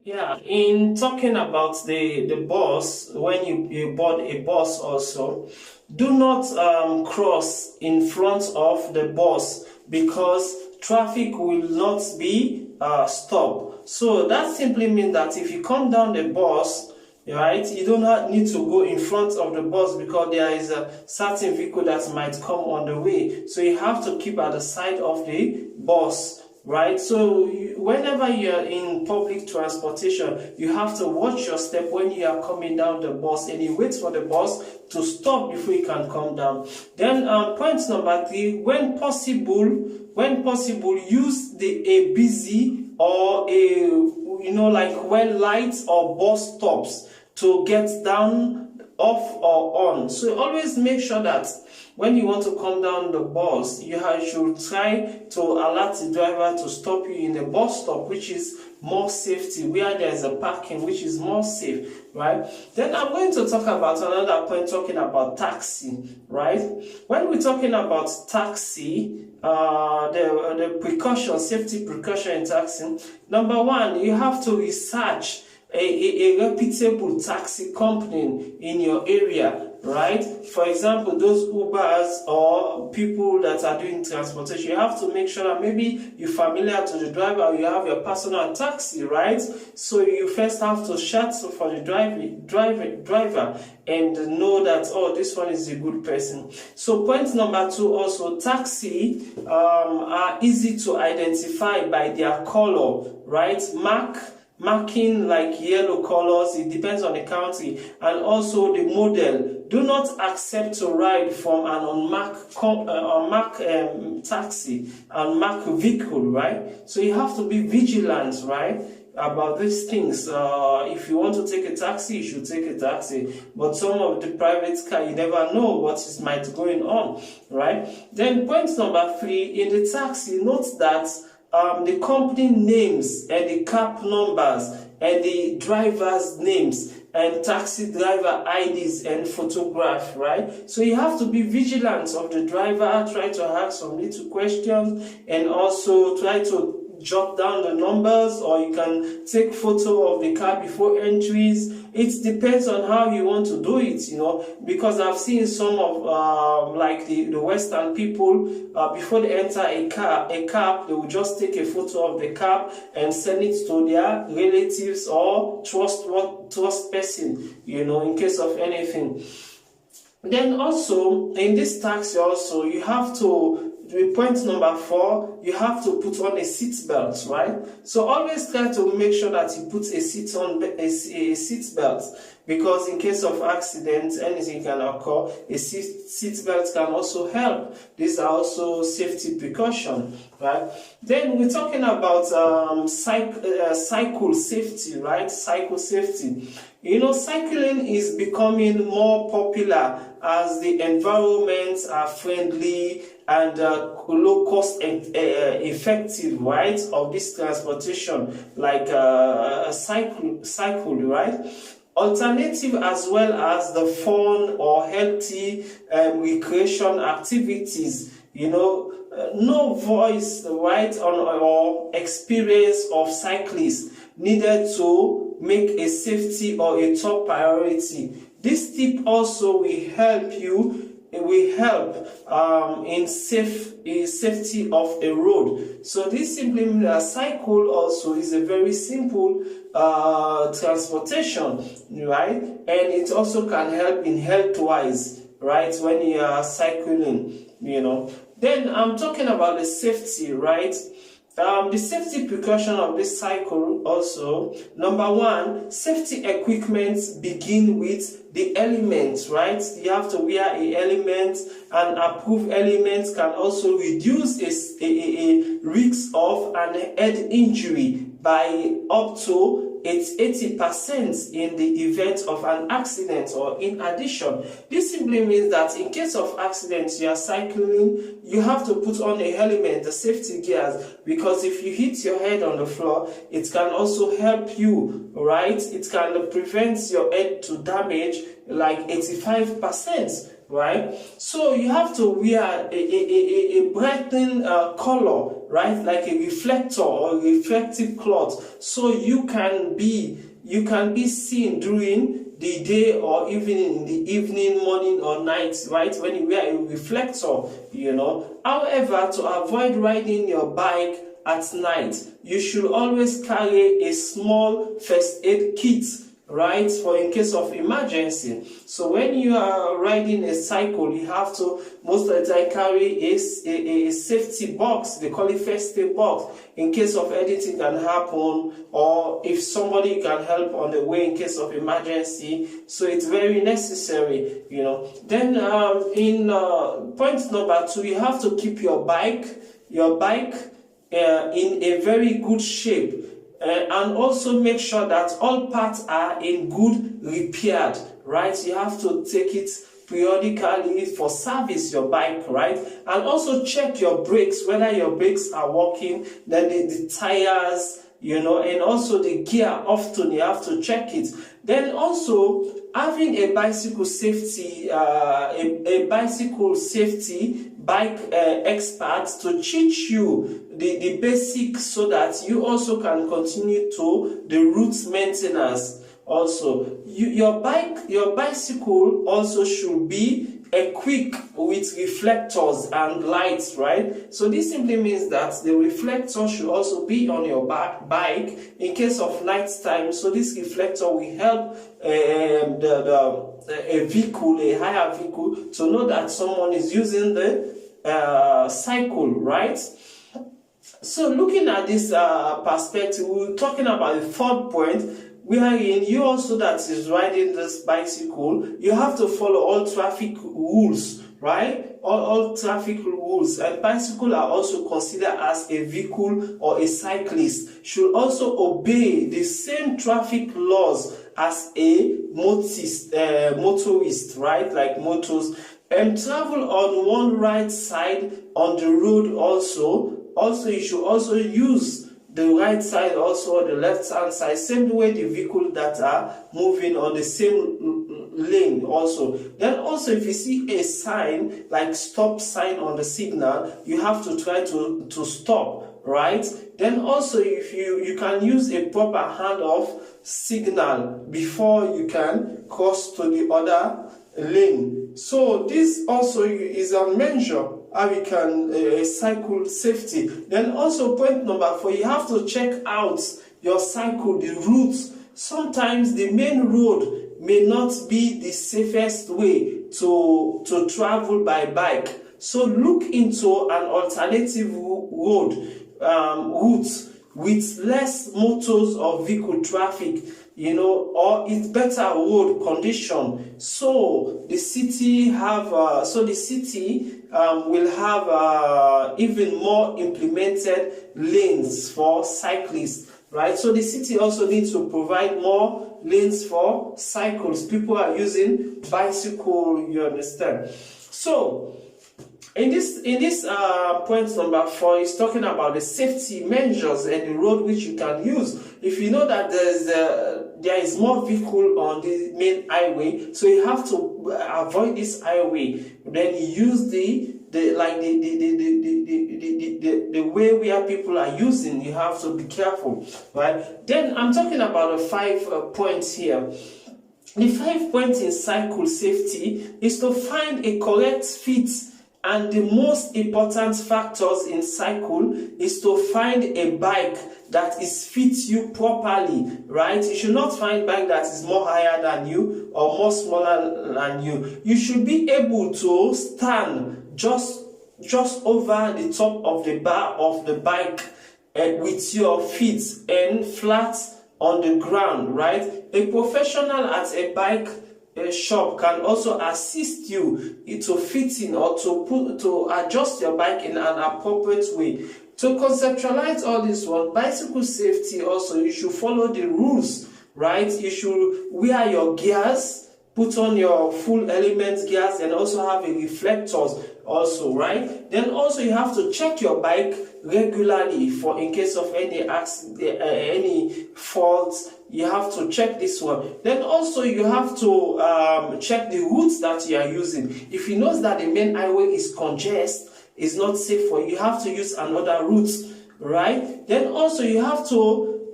Yeah, in talking about the bus, when you board a bus also, do not cross in front of the bus because traffic will not be stopped. So that simply means that if you come down the bus, right, you do not need to go in front of the bus because there is a certain vehicle that might come on the way. So you have to keep at the side of the bus. Right, so whenever you're in public transportation, you have to watch your step when you are coming down the bus, and you wait for the bus to stop before you can come down. Then point number 3, when possible, use a busy or a like well lights or bus stops to get down, off or on. So always make sure that when you want to come down the bus, you should try to alert the driver to stop you in the bus stop, which is more safety, where there is a parking, which is more safe, right? Then I'm going to talk about another point, talking about taxi, right? When we're talking about taxi, the precaution, safety precaution in taxi, number 1, you have to research a reputable taxi company in your area, right? For example, those Ubers or people that are doing transportation, you have to make sure that maybe you're familiar to the driver, or you have your personal taxi, right? So you first have to chat for the driver and know that, oh, this one is a good person. So point number 2 also, taxi are easy to identify by their color, right? Marking like yellow colors, it depends on the country, and also the model. Do not accept to ride from an unmarked taxi, unmarked vehicle, right? So you have to be vigilant, right, about these things. If you want to take a taxi, you should take a taxi. But some of the private car, you never know what is might going on, right? Then point number 3, in the taxi, note that the company names and the cab numbers and the driver's names and taxi driver IDs and photograph, right? So you have to be vigilant of the driver, try to ask some little questions, and also try to jot down the numbers, or you can take photo of the car before entries. It depends on how you want to do it, because I've seen some of like the Western people, before they enter a cab, they will just take a photo of the cab and send it to their relatives or trust person, in case of anything. Then also in this taxi also, you have to, point number 4, you have to put on a seat belt, right? So always try to make sure that you put a seat belt, because in case of accident, anything can occur. A seat belt can also help. These are also safety precautions, right? Then we're talking about cycle safety, right? Cycle safety. Cycling is becoming more popular as the environments are friendly and low cost and effective, right, of this transportation, like cycle, right? Alternative as well as the fun or healthy recreation activities, no voice, right, or experience of cyclists needed to make a safety or a top priority. This tip also will help you. It will help in safety of a road. So this simply means a cycle also is a very simple transportation, right? And it also can help in health-wise, right? When you are cycling, Then I'm talking about the safety, right? The safety precaution of this cycle also, number 1, safety equipment begin with the elements, right? You have to wear a element, and approved elements can also reduce a risk of an head injury by up to 80% in the event of an accident. Or in addition, this simply means that in case of accidents, you are cycling, you have to put on a helmet, the safety gears, because if you hit your head on the floor, it can also help you, right? It can prevent your head to damage like 85%, right? So you have to wear a brightening color, right, like a reflector or reflective cloth, so you can be seen during the day or even in the evening, morning or night, right, when you wear a reflector, you know. However, to avoid riding your bike at night, you should always carry a small first aid kit, right, for in case of emergency. So when you are riding a cycle, you have to most of the time carry a safety box. They call it first aid box, in case of anything can happen, or if somebody can help on the way in case of emergency. So it's very necessary, you know. Then in point number 2, you have to keep your bike in a very good shape. And also make sure that all parts are in good repaired, right? You have to take it periodically for service, your bike, right? And also check your brakes, whether your brakes are working, then the tires, you know, and also the gear. Often you have to check it. Then also having a bicycle safety, bike expert to teach you the basics, so that you also can continue to the route maintenance. Also, your bicycle also should be equipped with reflectors and lights, right? So this simply means that the reflector should also be on your bike in case of night time. So this reflector will help a vehicle, a higher vehicle, to know that someone is using the cycle, right? So looking at this perspective, we're talking about the 4th point, wherein you also that is riding this bicycle, you have to follow all traffic rules, right? All traffic rules. And bicycles are also considered as a vehicle, or a cyclist should also obey the same traffic laws as a motorist, right? Like motors, and travel on one right side on the road also. Also, you should also use the right side, also the left hand side, same way the vehicles that are moving on the same lane also. Then also, if you see a sign like stop sign on the signal, you have to try to stop, right? Then also, if you can use a proper handoff signal before you can cross to the other lane. So this also is a measure how we can cycle safety. Then also point number 4, you have to check out your cycle, the routes. Sometimes the main road may not be the safest way to travel by bike. So look into an alternative route with less motors or vehicle traffic, you know, or it's better road condition. So the city will have even more implemented lanes for cyclists, right? So the city also needs to provide more lanes for cycles. People are using bicycle, you understand? So in this point number 4 is talking about the safety measures and the road which you can use. If you know that there is more vehicle on the main highway, so you have to avoid this highway. Then you use the way where people are using. You have to be careful, right? Then I'm talking about the 5 points here. The 5 points in cycle safety is to find a correct fit. And the most important factors in cycle is to find a bike that is fit you properly, right? You should not find bike that is more higher than you or more smaller than you. You should be able to stand just over the top of the bar of the bike with your feet and flat on the ground, right? A professional at a bike shop can also assist you to fitting or to adjust your bike in an appropriate way. To conceptualize all this one, bicycle safety also, you should follow the rules, right? You should wear your gears, put on your full element gears, and also have a reflectors also, right? Then also you have to check your bike regularly for in case of any accident, any faults. You have to check this one. Then also you have to check the routes that you are using. If you know that the main highway is congested, it's not safe for you, you have to use another route, right? Then also you have to